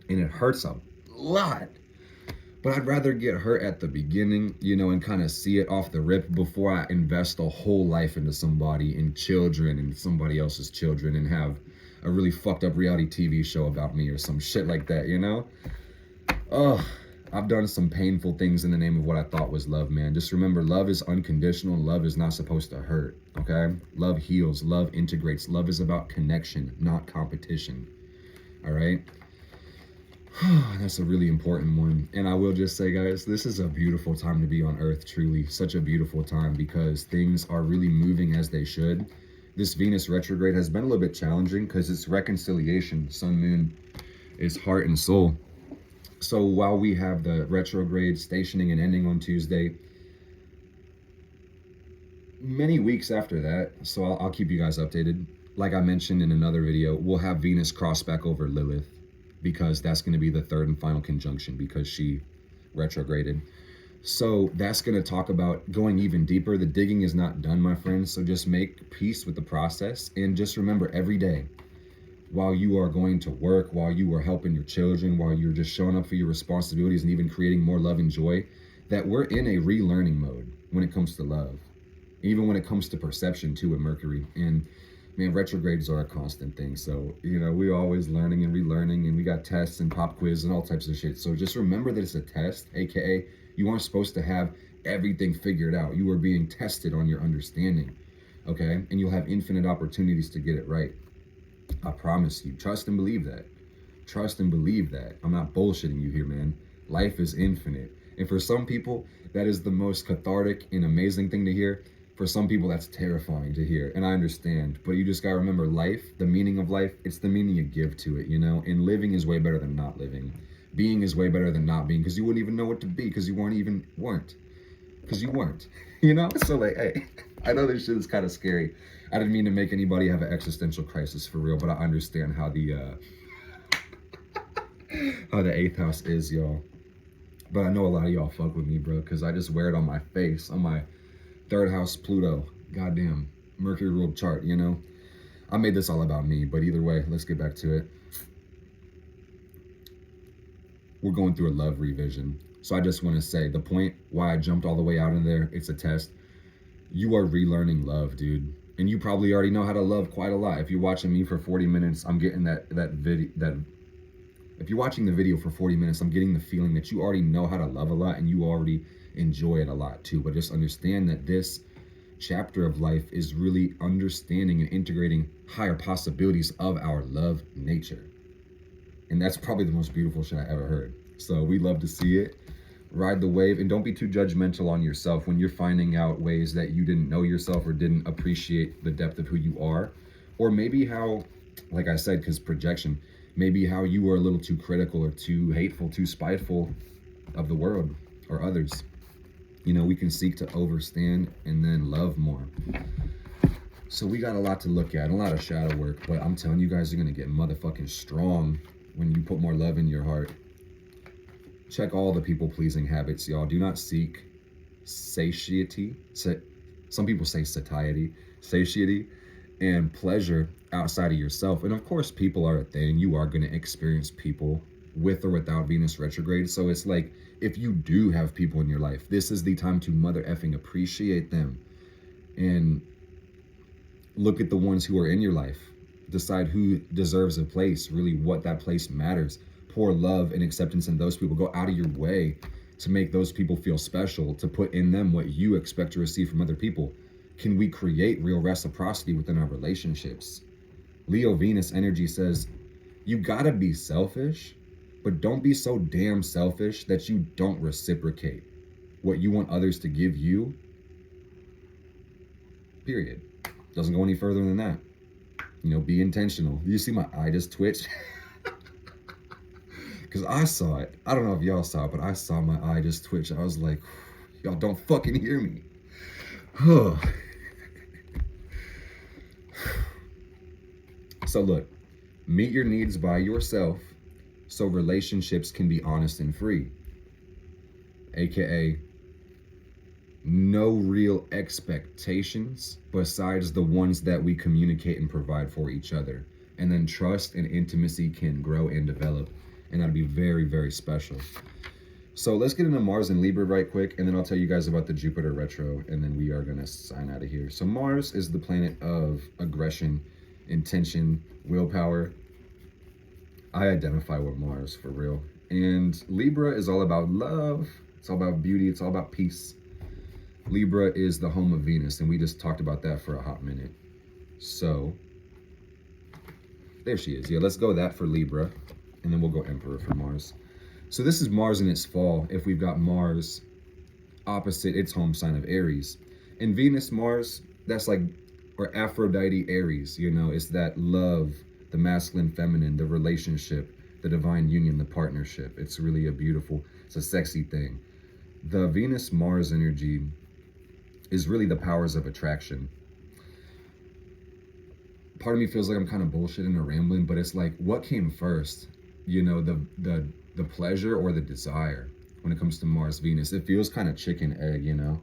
[SPEAKER 1] And it hurts a lot. But I'd rather get hurt at the beginning, you know, and kind of see it off the rip before I invest a whole life into somebody and children and somebody else's children and have a really fucked up reality TV show about me or some shit like that, you know? Oh, I've done some painful things in the name of what I thought was love, man. Just remember, love is unconditional. Love is not supposed to hurt, okay? Love heals. Love integrates. Love is about connection, not competition, all right? That's a really important one. And I will just say, guys, this is a beautiful time to be on Earth, truly. Such a beautiful time, because things are really moving as they should. This Venus retrograde has been a little bit challenging because it's reconciliation. Sun, moon is heart and soul. So while we have the retrograde stationing and ending on Tuesday, many weeks after that, so I'll keep you guys updated. Like I mentioned in another video, we'll have Venus cross back over Lilith, because that's going to be the third and final conjunction, because she retrograded. So that's going to talk about going even deeper. The digging is not done, my friends. So just make peace with the process. And just remember, every day, while you are going to work, while you are helping your children, while you're just showing up for your responsibilities and even creating more love and joy, that we're in a relearning mode when it comes to love. Even when it comes to perception too, with Mercury. And man, retrogrades are a constant thing. So, you know, we're always learning and relearning, and we got tests and pop quiz and all types of shit. So just remember that it's a test, aka you aren't supposed to have everything figured out. You are being tested on your understanding, okay? And you'll have infinite opportunities to get it right. I promise you. Trust and believe that. Trust and believe that. I'm not bullshitting you here, man. Life is infinite. And for some people, that is the most cathartic and amazing thing to hear. For some people, that's terrifying to hear, and I understand. But you just gotta remember, life, the meaning of life, it's the meaning you give to it, you know? And living is way better than not living. Being is way better than not being, because you wouldn't even know what to be, because you weren't. Because you weren't, you know? So like, hey, I know this shit is kind of scary. I didn't mean to make anybody have an existential crisis for real, but I understand how the eighth house is, y'all. But I know a lot of y'all fuck with me, bro, because I just wear it on my face, on my third house Pluto, goddamn Mercury ruled chart, you know? I made this all about me, but either way, let's get back to it. We're going through a love revision. So I just want to say, the point why I jumped all the way out in there, it's a test. You are relearning love, dude. And you probably already know how to love quite a lot. If you're watching me for 40 minutes, I'm getting if you're watching the video for 40 minutes, I'm getting the feeling that you already know how to love a lot, and you already enjoy it a lot too. But just understand that this chapter of life is really understanding and integrating higher possibilities of our love nature. And that's probably the most beautiful shit I ever heard. So we love to see it. Ride the wave, and don't be too judgmental on yourself when you're finding out ways that you didn't know yourself or didn't appreciate the depth of who you are. Or maybe how, like I said, because projection, maybe how you were a little too critical or too hateful, too spiteful of the world or others. You know, we can seek to overstand and then love more. So we got a lot to look at, and a lot of shadow work, but I'm telling you guys, you're going to get motherfucking strong when you put more love in your heart. Check all the people-pleasing habits, y'all. Do not seek satiety. Some people say satiety and pleasure outside of yourself. And of course, people are a thing. You are going to experience people with or without Venus retrograde. So it's like, if you do have people in your life, this is the time to mother effing appreciate them and look at the ones who are in your life. Decide who deserves a place, really what that place matters. Pour love and acceptance in those people. Go out of your way to make those people feel special, to put in them what you expect to receive from other people. Can we create real reciprocity within our relationships? Leo Venus energy says, you gotta be selfish, but don't be so damn selfish that you don't reciprocate what you want others to give you. Period. Doesn't go any further than that. You know, be intentional. You see my eye just twitch? Because I saw it. I don't know if y'all saw it, but I saw my eye just twitch. I was like, y'all don't fucking hear me. So look, meet your needs by yourself so relationships can be honest and free. AKA, no real expectations besides the ones that we communicate and provide for each other. And then trust and intimacy can grow and develop. And that'll be very, very special. So let's get into Mars and Libra right quick, and then I'll tell you guys about the Jupiter retro, and then we are going to sign out of here. So Mars is the planet of aggression, intention, willpower. I identify with Mars for real. And Libra is all about love. It's all about beauty. It's all about peace. Libra is the home of Venus, and we just talked about that for a hot minute. So there she is. Yeah, let's go that for Libra, and then we'll go Emperor for Mars. So this is Mars in its fall, if we've got Mars opposite its home sign of Aries. And Venus, Mars, that's like, or Aphrodite, Aries, you know, it's that love, the masculine, feminine, the relationship, the divine union, the partnership. It's really a beautiful, it's a sexy thing. The Venus-Mars energy is really the powers of attraction. Part of me feels like I'm kind of bullshitting or rambling, but it's like, what came first? You know, the pleasure or the desire when it comes to Mars, Venus? It feels kind of chicken egg, you know?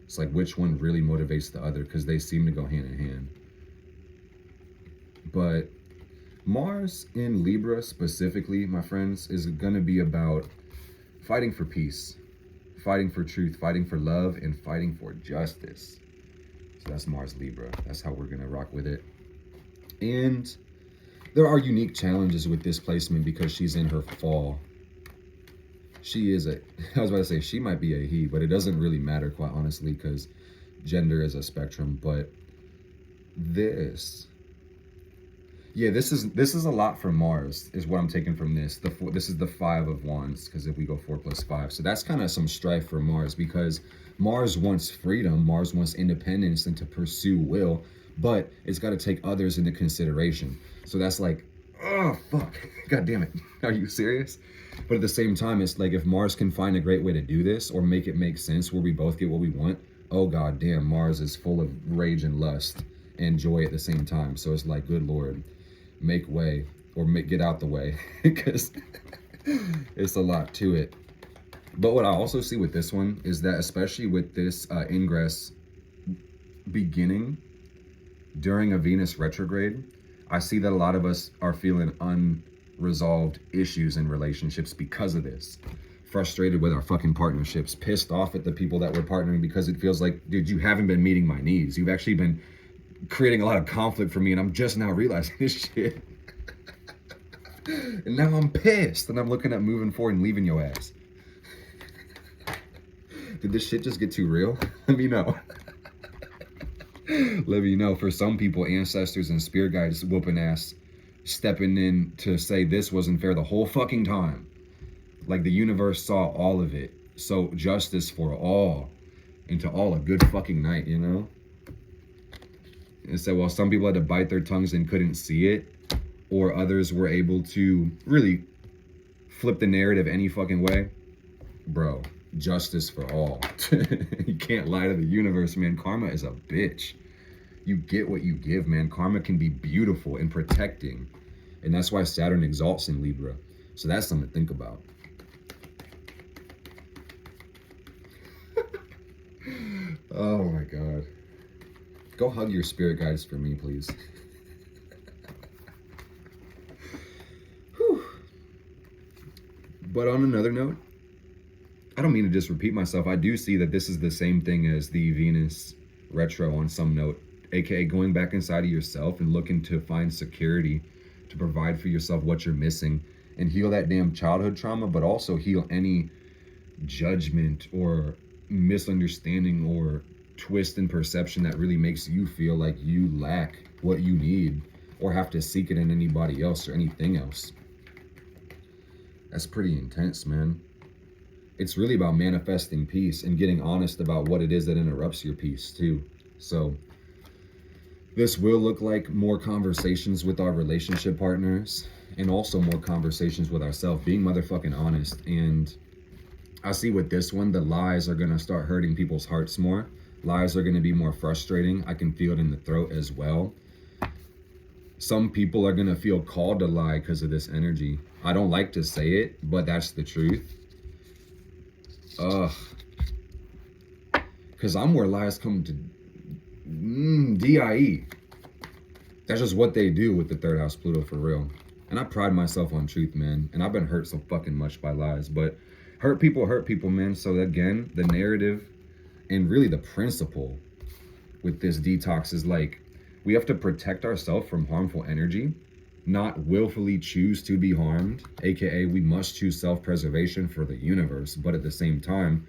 [SPEAKER 1] It's like, which one really motivates the other? Because they seem to go hand in hand. But Mars in Libra specifically, my friends, is going to be about fighting for peace, fighting for truth, fighting for love, and fighting for justice. So that's Mars Libra. That's how we're going to rock with it. And there are unique challenges with this placement because she's in her fall. She is I was about to say she might be a he, but it doesn't really matter, quite honestly, because gender is a spectrum. But this is a lot for Mars, is what I'm taking from this. This is the 5 of Wands, because if we go 4 + 5, so that's kind of some strife for Mars, because Mars wants freedom, Mars wants independence and to pursue will, but it's got to take others into consideration. So that's like, oh fuck, god damn it, are you serious? But at the same time, it's like, if Mars can find a great way to do this or make it make sense where we both get what we want, oh god damn, Mars is full of rage and lust and joy at the same time. So it's like, good lord, make way, or get out the way, because it's a lot to it. But what I also see with this one is that, especially with this ingress beginning during a Venus retrograde, I see that a lot of us are feeling unresolved issues in relationships because of this. Frustrated with our fucking partnerships, pissed off at the people that we're partnering because it feels like, dude, you haven't been meeting my needs. You've actually been creating a lot of conflict for me, and I'm just now realizing this shit. And now I'm pissed, and I'm looking at moving forward and leaving your ass. Did this shit just get too real? Let me know. Let me know. For some people, ancestors and spirit guides whooping ass, stepping in to say this wasn't fair the whole fucking time. Like the universe saw all of it. So justice for all. And to all a good fucking night, you know? And so while some people had to bite their tongues and couldn't see it, or others were able to really flip the narrative any fucking way, bro, justice for all. You can't lie to the universe, man. Karma is a bitch. You get what you give, man. Karma can be beautiful and protecting. And that's why Saturn exalts in Libra. So that's something to think about. Oh my God. Go hug your spirit guides for me, please. Whew. But on another note, I don't mean to just repeat myself. I do see that this is the same thing as the Venus retro on some note, aka going back inside of yourself and looking to find security, to provide for yourself what you're missing and heal that damn childhood trauma, but also heal any judgment or misunderstanding or twist in perception that really makes you feel like you lack what you need or have to seek it in anybody else or anything else. That's pretty intense, man. It's really about manifesting peace and getting honest about what it is that interrupts your peace too. So this will look like more conversations with our relationship partners and also more conversations with ourselves, being motherfucking honest. And I see with this one, the lies are going to start hurting people's hearts more. Lies are going to be more frustrating. I can feel it in the throat as well. Some people are going to feel called to lie because of this energy. I don't like to say it, but that's the truth. Because I'm where lies come to DIE. That's just what they do with the third house Pluto, for real. And I pride myself on truth, man. And I've been hurt so fucking much by lies. But hurt people, man. So again, the narrative and really the principle with this detox is like, we have to protect ourselves from harmful energy, not willfully choose to be harmed, aka we must choose self-preservation for the universe. But at the same time,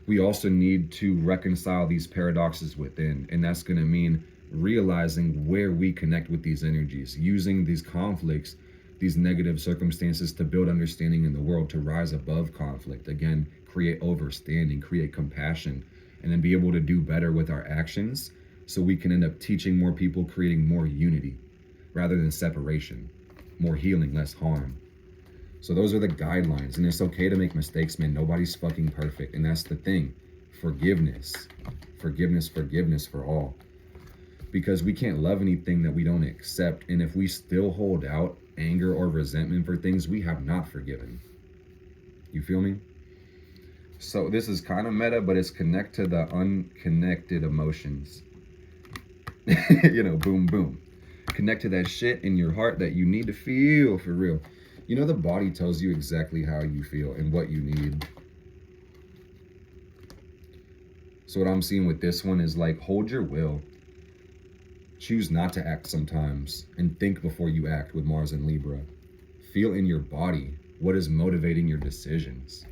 [SPEAKER 1] we also need to reconcile these paradoxes within. And that's going to mean realizing where we connect with these energies, using these conflicts, these negative circumstances to build understanding in the world, to rise above conflict. Again, create overstanding, create compassion, and then be able to do better with our actions so we can end up teaching more people, creating more unity rather than separation, more healing, less harm. So those are the guidelines, and it's okay to make mistakes, man. Nobody's fucking perfect, and that's the thing. Forgiveness for all. Because we can't love anything that we don't accept, and if we still hold out anger or resentment for things, we have not forgiven. You feel me? So this is kind of meta, but it's connect to the unconnected emotions. You know, boom, boom. Connect to that shit in your heart that you need to feel for real. You know, the body tells you exactly how you feel and what you need. So what I'm seeing with this one is like, hold your will. Choose not to act sometimes and think before you act with Mars and Libra. Feel in your body what is motivating your decisions.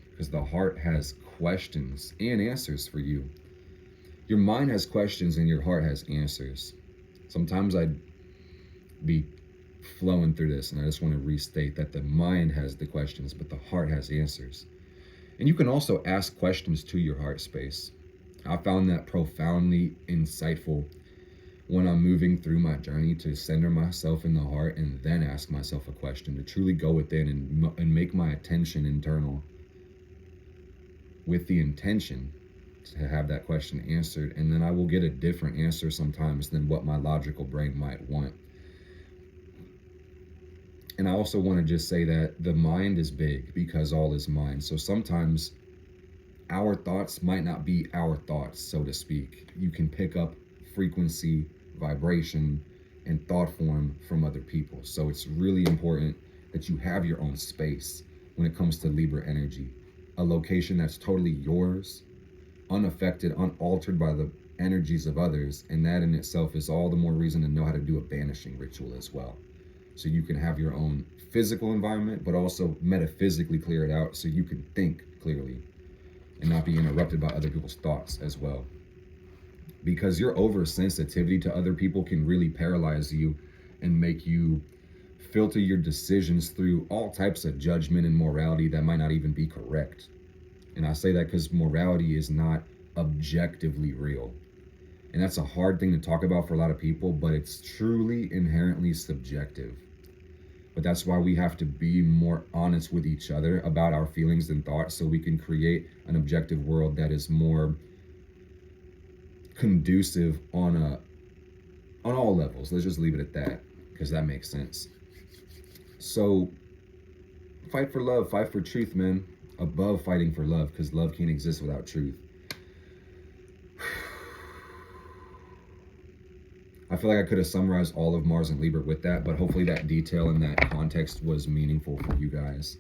[SPEAKER 1] Because the heart has questions and answers for you. Your mind has questions and your heart has answers. Sometimes I'd be flowing through this and I just want to restate that the mind has the questions, but the heart has answers. And you can also ask questions to your heart space. I found that profoundly insightful when I'm moving through my journey, to center myself in the heart and then ask myself a question, to truly go within and make my attention internal with the intention to have that question answered. And then I will get a different answer sometimes than what my logical brain might want. And I also want to just say that the mind is big because all is mind. So sometimes our thoughts might not be our thoughts, so to speak. You can pick up frequency, vibration, and thought form from other people. So it's really important that you have your own space when it comes to Libra energy. A location that's totally yours, unaffected, unaltered by the energies of others. And that in itself is all the more reason to know how to do a banishing ritual as well. So you can have your own physical environment, but also metaphysically clear it out so you can think clearly and not be interrupted by other people's thoughts as well. Because your oversensitivity to other people can really paralyze you and make you filter your decisions through all types of judgment and morality that might not even be correct. And I say that because morality is not objectively real. And that's a hard thing to talk about for a lot of people, but it's truly inherently subjective. But that's why we have to be more honest with each other about our feelings and thoughts, so we can create an objective world that is more conducive on all levels. Let's just leave it at that, because that makes sense. So fight for love, fight for truth, man, above fighting for love, because love can't exist without truth. I feel like I could have summarized all of Mars and Libra with that, but hopefully that detail and that context was meaningful for you guys.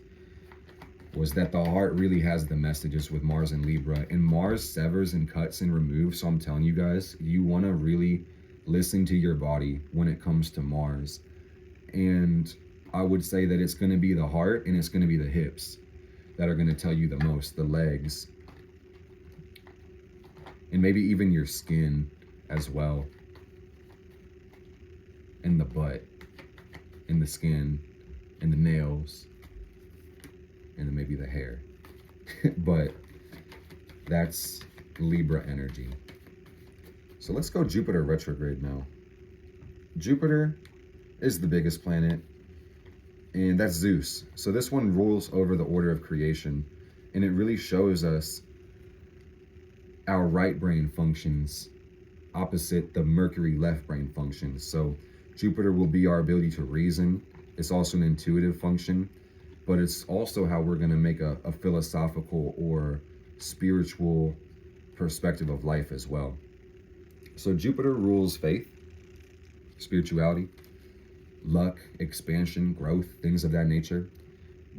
[SPEAKER 1] Was that the heart really has the messages with Mars and Libra, and Mars severs and cuts and removes. So I'm telling you guys, you want to really listen to your body when it comes to Mars. And I would say that it's going to be the heart and it's going to be the hips that are going to tell you the most, the legs, and maybe even your skin as well, and the butt, and the skin, and the nails, and then maybe the hair. But that's Libra energy. So let's go Jupiter retrograde now. Jupiter is the biggest planet, and that's Zeus. So this one rules over the order of creation, and it really shows us our right brain functions opposite the Mercury left brain functions. So Jupiter will be our ability to reason. It's also an intuitive function, but it's also how we're going to make a philosophical or spiritual perspective of life as well. So Jupiter rules faith, spirituality, luck, expansion, growth, things of that nature.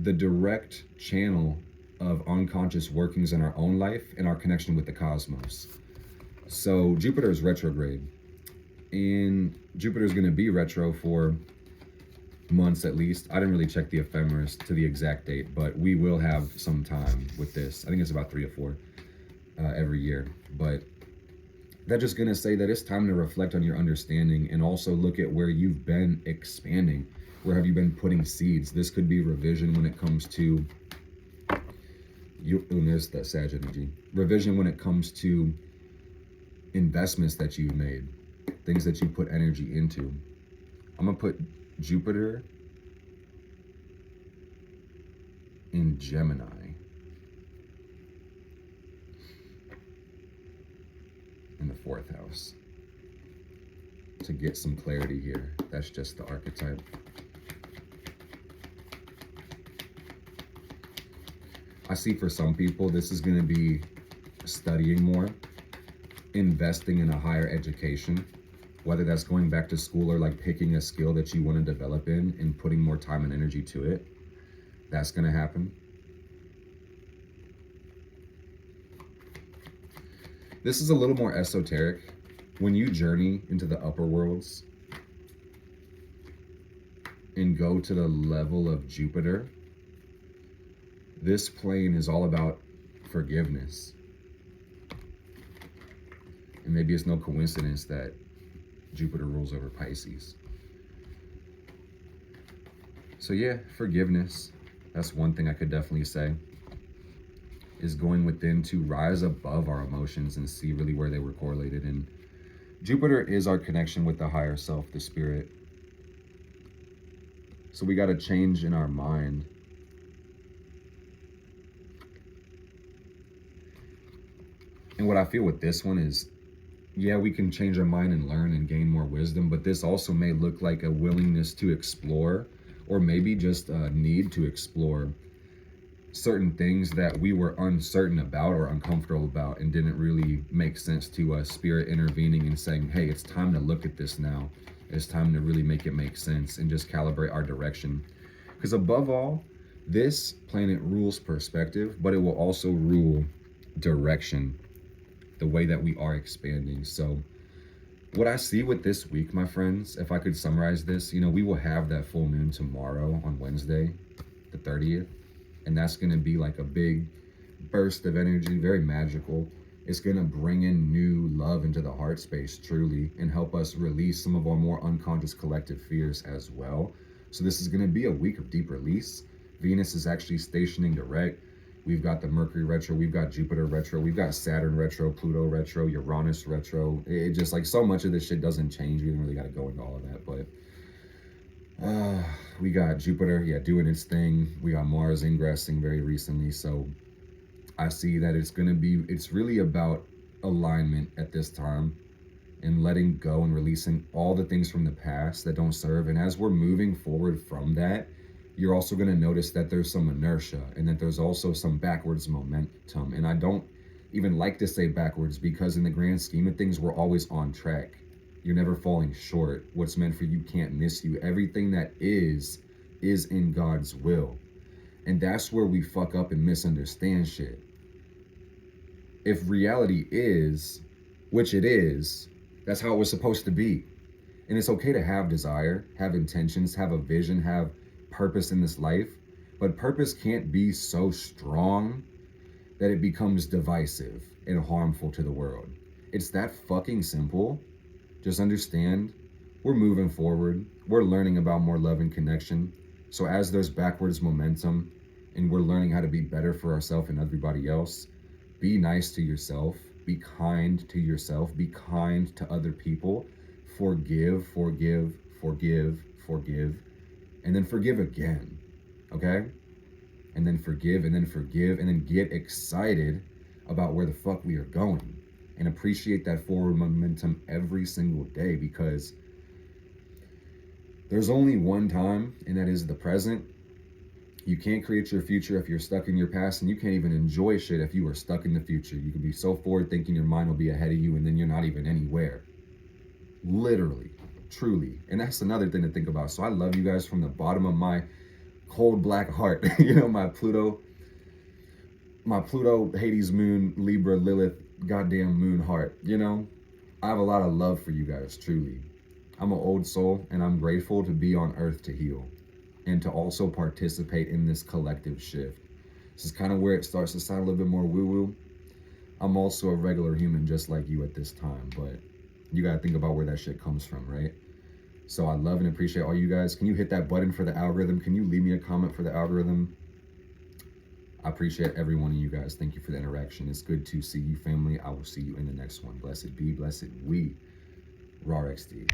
[SPEAKER 1] The direct channel of unconscious workings in our own life and our connection with the cosmos. So Jupiter is retrograde, and Jupiter is going to be retro for months at least. I didn't really check the ephemeris to the exact date, but we will have some time with this. I think it's about 3 or 4 every year. But that's just going to say that it's time to reflect on your understanding and also look at where you've been expanding. Where have you been putting seeds? This could be revision when it comes to you. And there's that Sag energy. Revision when it comes to investments that you've made, things that you put energy into. I'm gonna put Jupiter in Gemini. In the 4th house to get some clarity here. That's just the archetype. I see for some people this is going to be studying more, investing in a higher education, whether that's going back to school or like picking a skill that you want to develop in and putting more time and energy to it. That's going to happen. This is a little more esoteric. When you journey into the upper worlds and go to the level of Jupiter, this plane is all about forgiveness. And maybe it's no coincidence that Jupiter rules over Pisces. So yeah, forgiveness. That's one thing I could definitely say. Is going within to rise above our emotions and see really where they were correlated. And Jupiter is our connection with the higher self, the spirit. So we got to change in our mind. And what I feel with this one is, yeah, we can change our mind and learn and gain more wisdom, but this also may look like a willingness to explore, or maybe just a need to explore certain things that we were uncertain about or uncomfortable about and didn't really make sense to us. Spirit intervening and saying, hey, it's time to look at this now. It's time to really make it make sense and just calibrate our direction. Because above all, this planet rules perspective, but it will also rule direction, the way that we are expanding. So what I see with this week, my friends, if I could summarize this, we will have that full moon tomorrow on Wednesday, the 30th. And that's going to be like a big burst of energy, very magical. It's going to bring in new love into the heart space, truly, and help us release some of our more unconscious collective fears as well. So this is going to be a week of deep release. Venus is actually stationing direct. We've got the Mercury retro, we've got Jupiter retro, we've got Saturn retro, Pluto retro, Uranus retro. It just like so much of this shit doesn't change. We don't really got to go into all of that, but we got Jupiter, yeah, doing its thing. We got Mars ingressing very recently. So I see that it's really about alignment at this time and letting go and releasing all the things from the past that don't serve. And as we're moving forward from that, you're also going to notice that there's some inertia and that there's also some backwards momentum. And I don't even like to say backwards because in the grand scheme of things, we're always on track. You're never falling short. What's meant for you can't miss you. Everything that is in God's will. And that's where we fuck up and misunderstand shit. If reality is, which it is, that's how it was supposed to be. And it's okay to have desire, have intentions, have a vision, have purpose in this life. But purpose can't be so strong that it becomes divisive and harmful to the world. It's that fucking simple. Just understand, we're moving forward. We're learning about more love and connection. So as there's backwards momentum and we're learning how to be better for ourselves and everybody else, be nice to yourself, be kind to yourself, be kind to other people, forgive, forgive, forgive, forgive, and then forgive again, okay? And then forgive, and then forgive, and then get excited about where the fuck we are going. And appreciate that forward momentum every single day, because there's only one time, and that is the present. You can't create your future if you're stuck in your past, and you can't even enjoy shit if you are stuck in the future. You can be so forward thinking your mind will be ahead of you, and then you're not even anywhere. Literally, truly. And that's another thing to think about. So I love you guys from the bottom of my cold black heart. You know, my Pluto, Hades moon, Libra, Lilith, goddamn moon heart. You know, I have a lot of love for you guys, truly. I'm an old soul, and I'm grateful to be on earth to heal and to also participate in this collective shift. This is kind of where it starts to sound a little bit more woo-woo. I'm also a regular human just like you at this time, but you gotta think about where that shit comes from, right? So I love and appreciate all you guys. Can you hit that button for the algorithm? Can you leave me a comment for the algorithm? I appreciate every one of you guys. Thank you for the interaction. It's good to see you, family. I will see you in the next one. Blessed be, blessed we. Raw XD.